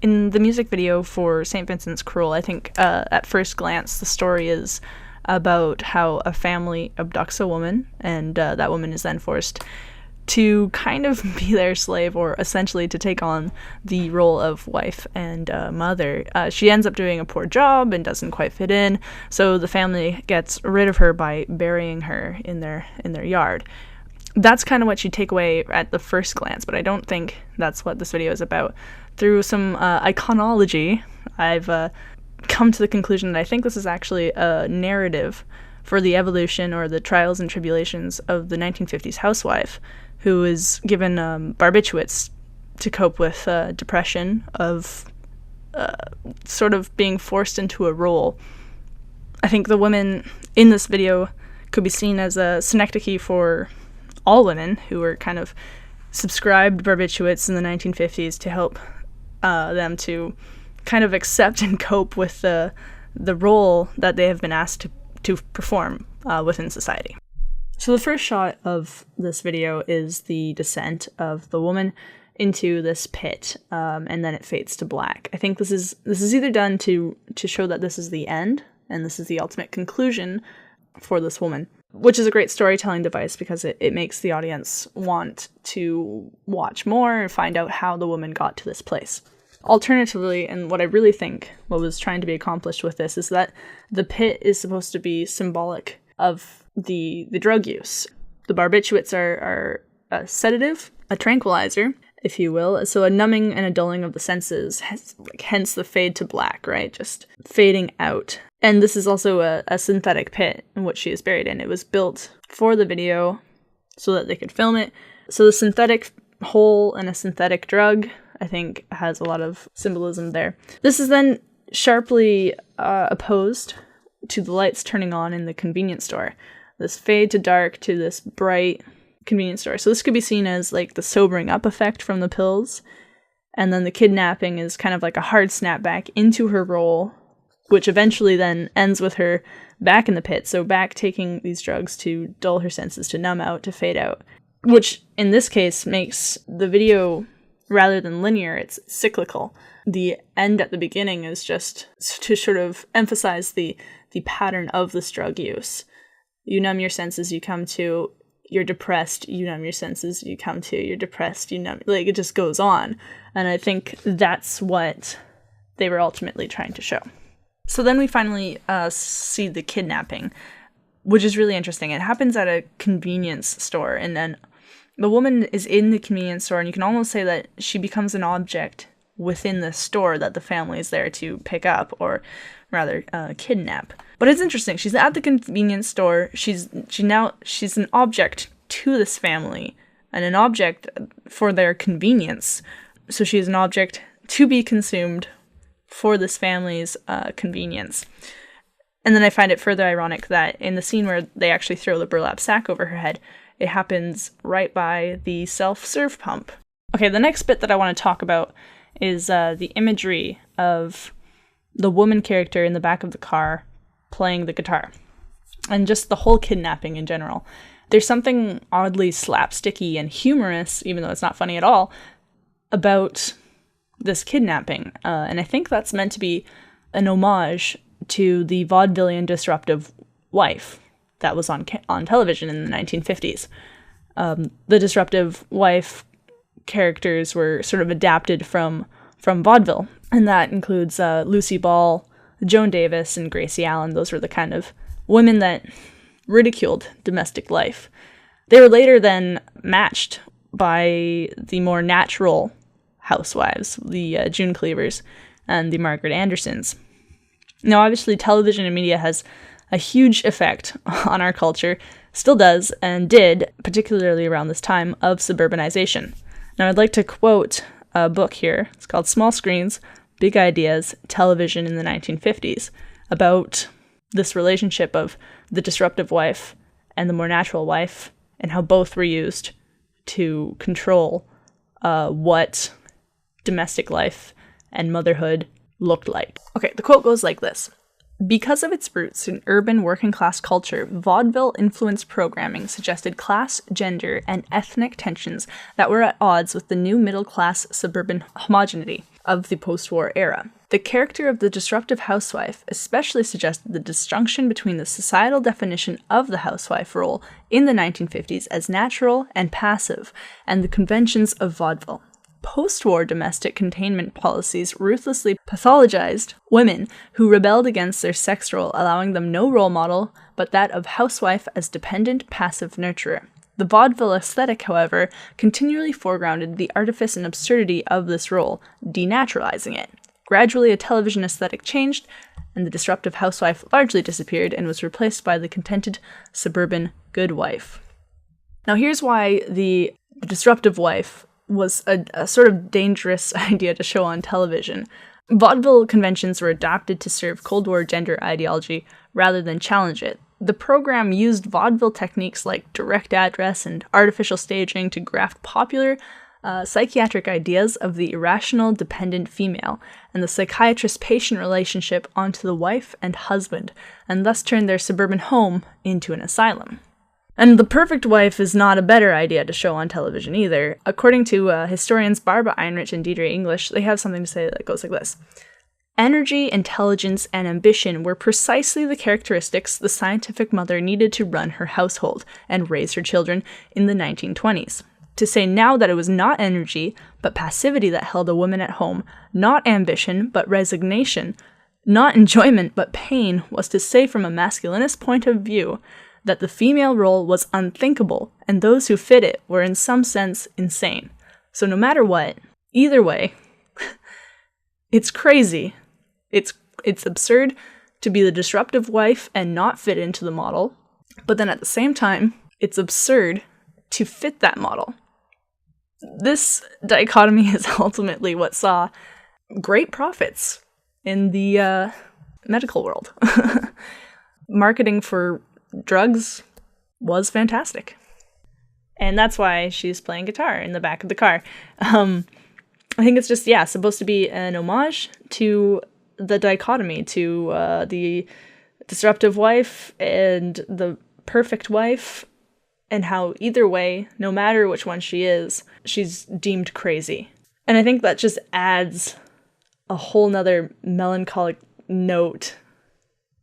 In the music video for St. Vincent's Cruel, I think at first glance the story is about how a family abducts a woman, and that woman is then forced to kind of be their slave, or essentially to take on the role of wife and mother. She ends up doing a poor job and doesn't quite fit in, so the family gets rid of her by burying her in their yard. That's kind of what you take away at the first glance, but I don't think that's what this video is about. Through some iconology, I've come to the conclusion that I think this is actually a narrative for the evolution or the trials and tribulations of the 1950s housewife, who is given barbiturates to cope with depression, of sort of being forced into a role. I think the women in this video could be seen as a synecdoche for all women who were kind of subscribed barbiturates in the 1950s to help them to kind of accept and cope with the role that they have been asked to perform within society. So the first shot of this video is the descent of the woman into this pit, and then it fades to black. I think this is either done to show that this is the end, and this is the ultimate conclusion for this woman, which is a great storytelling device because it makes the audience want to watch more and find out how the woman got to this place. Alternatively, and what I really think what was trying to be accomplished with this is that the pit is supposed to be symbolic of the drug use. The barbiturates are a sedative, a tranquilizer, if you will, so a numbing and a dulling of the senses, hence the fade to black, right? Just fading out. And this is also a synthetic pit in which she is buried in. It was built for the video so that they could film it. So the synthetic hole and a synthetic drug, I think, has a lot of symbolism there. This is then sharply opposed to the lights turning on in the convenience store. This fade to dark to this bright convenience store. So this could be seen as like the sobering up effect from the pills. And then the kidnapping is kind of like a hard snapback into her role, which eventually then ends with her back in the pit. So back taking these drugs to dull her senses, to numb out, to fade out. Which in this case makes the video, rather than linear, it's cyclical. The end at the beginning is just to sort of emphasize the pattern of this drug use. You numb your senses, you come to, you're depressed, you numb your senses, you come to, you're depressed, you numb, like it just goes on. And I think that's what they were ultimately trying to show. So then we finally see the kidnapping, which is really interesting. It happens at a convenience store, and then the woman is in the convenience store, and you can almost say that she becomes an object within the store that the family is there to pick up, or rather kidnap. But it's interesting. She's at the convenience store. She's an object to this family, and an object for their convenience. So she is an object to be consumed for this family's convenience. And then I find it further ironic that in the scene where they actually throw the burlap sack over her head, it happens right by the self-serve pump. Okay, the next bit that I want to talk about is the imagery of the woman character in the back of the car playing the guitar, and just the whole kidnapping in general. There's something oddly slapsticky and humorous, even though it's not funny at all, about this kidnapping. And I think that's meant to be an homage to the vaudevillian disruptive wife that was on television in the 1950s. The disruptive wife characters were sort of adapted from vaudeville, and that includes Lucy Ball, Joan Davis, and Gracie Allen. Those were the kind of women that ridiculed domestic life. They were later then matched by the more natural housewives, the June Cleavers and the Margaret Andersons. Now, obviously, television and media has a huge effect on our culture, still does, and did, particularly around this time of suburbanization. Now, I'd like to quote a book here. It's called Small Screens, Big Ideas, Television in the 1950s, about this relationship of the disruptive wife and the more natural wife, and how both were used to control what domestic life and motherhood looked like. Okay, the quote goes like this. Because of its roots in urban working-class culture, vaudeville-influenced programming suggested class, gender, and ethnic tensions that were at odds with the new middle-class suburban homogeneity of the post-war era. The character of the disruptive housewife especially suggested the disjunction between the societal definition of the housewife role in the 1950s as natural and passive, and the conventions of vaudeville. Post-war domestic containment policies ruthlessly pathologized women who rebelled against their sex role, allowing them no role model but that of housewife as dependent, passive nurturer. The vaudeville aesthetic, however, continually foregrounded the artifice and absurdity of this role, denaturalizing it. Gradually, a television aesthetic changed, and the disruptive housewife largely disappeared and was replaced by the contented suburban good wife. Now here's why the disruptive wife was a sort of dangerous idea to show on television. Vaudeville conventions were adopted to serve Cold War gender ideology rather than challenge it. The program used vaudeville techniques like direct address and artificial staging to graft popular psychiatric ideas of the irrational, dependent female and the psychiatrist-patient relationship onto the wife and husband, and thus turned their suburban home into an asylum. And the perfect wife is not a better idea to show on television either. According to historians Barbara Einrich and Deidre English, they have something to say that goes like this. Energy, intelligence, and ambition were precisely the characteristics the scientific mother needed to run her household and raise her children in the 1920s. To say now that it was not energy, but passivity that held a woman at home, not ambition, but resignation, not enjoyment, but pain, was to say from a masculinist point of view that the female role was unthinkable, and those who fit it were in some sense insane. So no matter what, either way, it's crazy. It's absurd to be the disruptive wife and not fit into the model, but then at the same time, it's absurd to fit that model. This dichotomy is ultimately what saw great profits in the medical world. Marketing for drugs was fantastic. And that's why she's playing guitar in the back of the car. I think it's just, supposed to be an homage to the dichotomy, to the disruptive wife and the perfect wife, and how either way, no matter which one she is, she's deemed crazy. And I think that just adds a whole nother melancholic note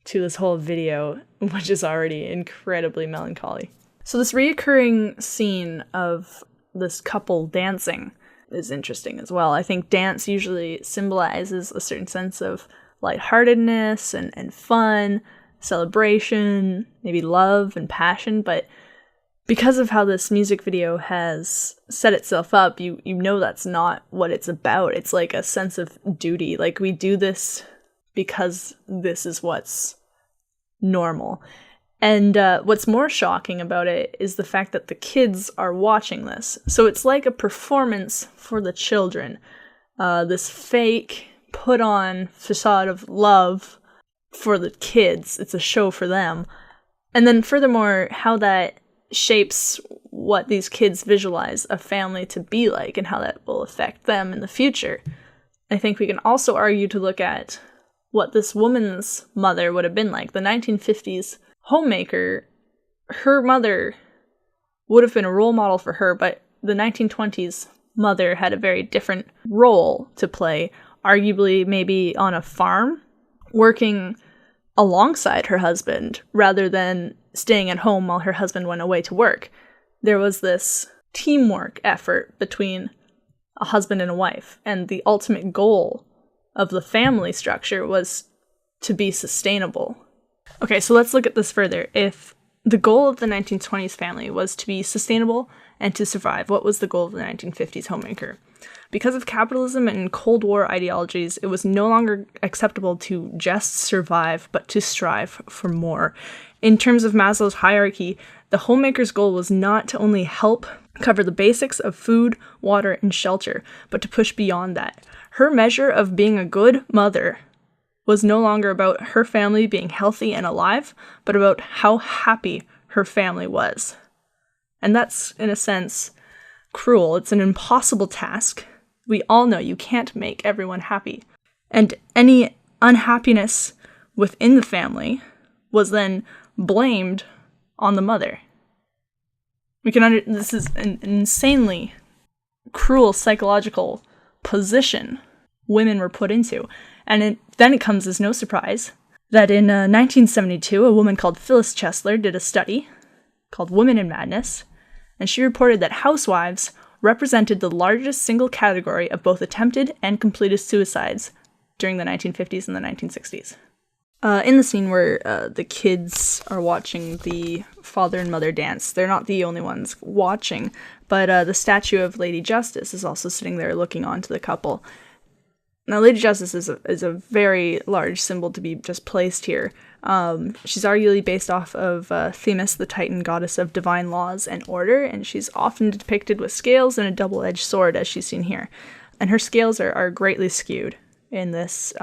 to this whole video, which is already incredibly melancholy. So this reoccurring scene of this couple dancing is interesting as well. I think dance usually symbolizes a certain sense of lightheartedness and fun, celebration, maybe love and passion, but because of how this music video has set itself up, you know that's not what it's about. It's like a sense of duty. Like, we do this because this is what's normal. And what's more shocking about it is the fact that the kids are watching this. So it's like a performance for the children. This fake, put-on facade of love for the kids. It's a show for them. And then furthermore, how that shapes what these kids visualize a family to be like and how that will affect them in the future. I think we can also argue to look at what this woman's mother would have been like. The 1950s homemaker, her mother would have been a role model for her, but the 1920s mother had a very different role to play, arguably maybe on a farm, working alongside her husband rather than staying at home while her husband went away to work. There was this teamwork effort between a husband and a wife, and the ultimate goal of the family structure was to be sustainable. Okay, so let's look at this further. If the goal of the 1920s family was to be sustainable and to survive, what was the goal of the 1950s homemaker? Because of capitalism and Cold War ideologies, it was no longer acceptable to just survive, but to strive for more. In terms of Maslow's hierarchy, the homemaker's goal was not to only help cover the basics of food, water, and shelter, but to push beyond that. Her measure of being a good mother was no longer about her family being healthy and alive, but about how happy her family was. And that's, in a sense, cruel. It's an impossible task. We all know you can't make everyone happy. And any unhappiness within the family was then blamed on the mother. This is an insanely cruel psychological position. women were put into. And then it comes as no surprise that in 1972, a woman called Phyllis Chesler did a study called Women in Madness, and she reported that housewives represented the largest single category of both attempted and completed suicides during the 1950s and the 1960s. In the scene where the kids are watching the father and mother dance, they're not the only ones watching, but the statue of Lady Justice is also sitting there looking on to the couple. Now, Lady Justice is a very large symbol to be just placed here. She's arguably based off of Themis, the Titan goddess of divine laws and order, and she's often depicted with scales and a double-edged sword, as she's seen here. And her scales are greatly skewed in this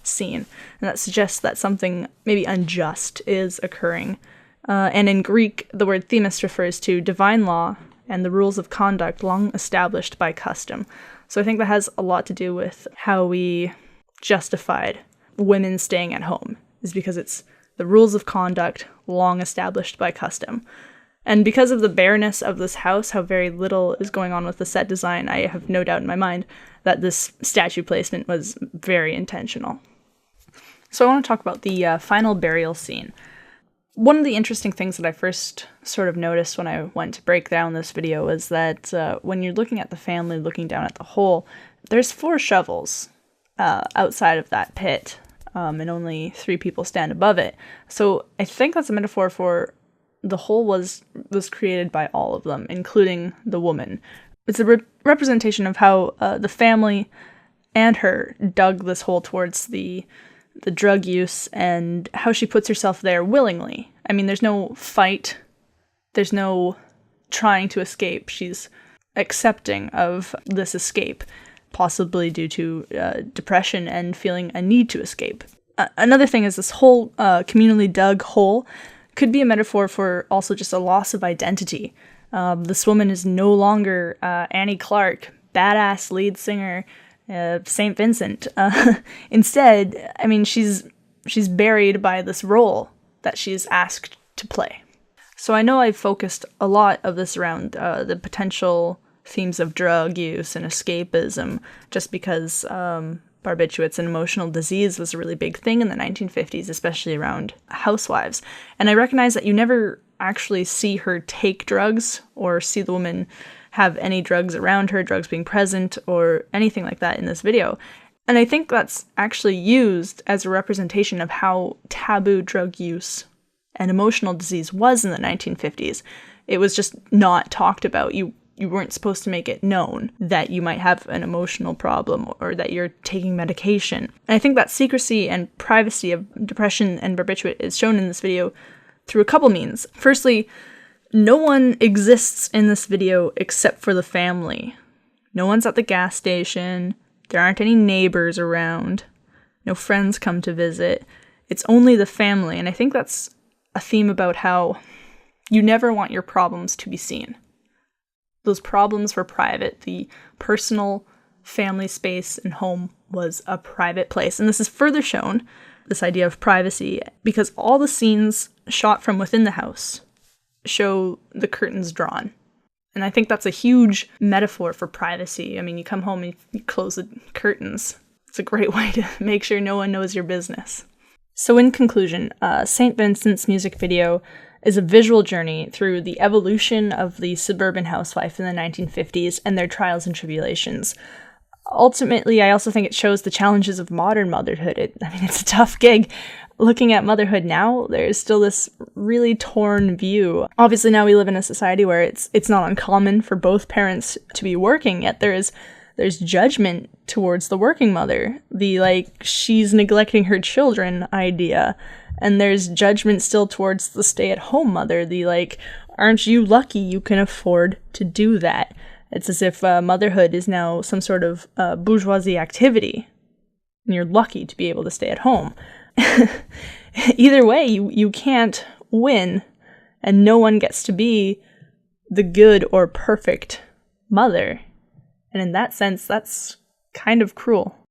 scene, and that suggests that something maybe unjust is occurring. And in Greek, the word Themis refers to divine law and the rules of conduct long established by custom. So I think that has a lot to do with how we justified women staying at home, is because it's the rules of conduct long established by custom. And because of the bareness of this house, how very little is going on with the set design, I have no doubt in my mind that this statue placement was very intentional. So I want to talk about the final burial scene. One of the interesting things that I first sort of noticed when I went to break down this video was that when you're looking at the family, looking down at the hole, there's 4 shovels outside of that pit, and only 3 people stand above it. So I think that's a metaphor for the hole was created by all of them, including the woman. It's a representation of how the family and her dug this hole towards the drug use and how she puts herself there willingly. I mean, there's no fight. There's no trying to escape. She's accepting of this escape, possibly due to depression and feeling a need to escape. Another thing is this whole communally dug hole could be a metaphor for also just a loss of identity. This woman is no longer Annie Clark, badass lead singer, St. Vincent. Instead, I mean, she's buried by this role that she's asked to play. So I know I've focused a lot of this around the potential themes of drug use and escapism, just because barbiturates and emotional disease was a really big thing in the 1950s, especially around housewives. And I recognize that you never actually see her take drugs or see the woman have any drugs around her, drugs being present, or anything like that in this video. And I think that's actually used as a representation of how taboo drug use and emotional disease was in the 1950s. It was just not talked about. You weren't supposed to make it known that you might have an emotional problem or that you're taking medication. And I think that secrecy and privacy of depression and barbiturate is shown in this video through a couple means. Firstly, no one exists in this video except for the family. No one's at the gas station. There aren't any neighbors around. No friends come to visit. It's only the family. And I think that's a theme about how you never want your problems to be seen. Those problems were private. The personal family space and home was a private place. And this is further shown, this idea of privacy, because all the scenes shot from within the house show the curtains drawn. And I think that's a huge metaphor for privacy. I mean, you come home and you close the curtains. It's a great way to make sure no one knows your business. So in conclusion, St. Vincent's music video is a visual journey through the evolution of the suburban housewife in the 1950s and their trials and tribulations. Ultimately, I also think it shows the challenges of modern motherhood. It's a tough gig. Looking at motherhood now, there's still this really torn view. Obviously, now we live in a society where it's not uncommon for both parents to be working, yet there's judgment towards the working mother. The, she's neglecting her children idea. And there's judgment still towards the stay-at-home mother. The, aren't you lucky you can afford to do that? It's as if motherhood is now some sort of bourgeoisie activity, and you're lucky to be able to stay at home. Either way, you can't win, and no one gets to be the good or perfect mother. And in that sense, that's kind of cruel.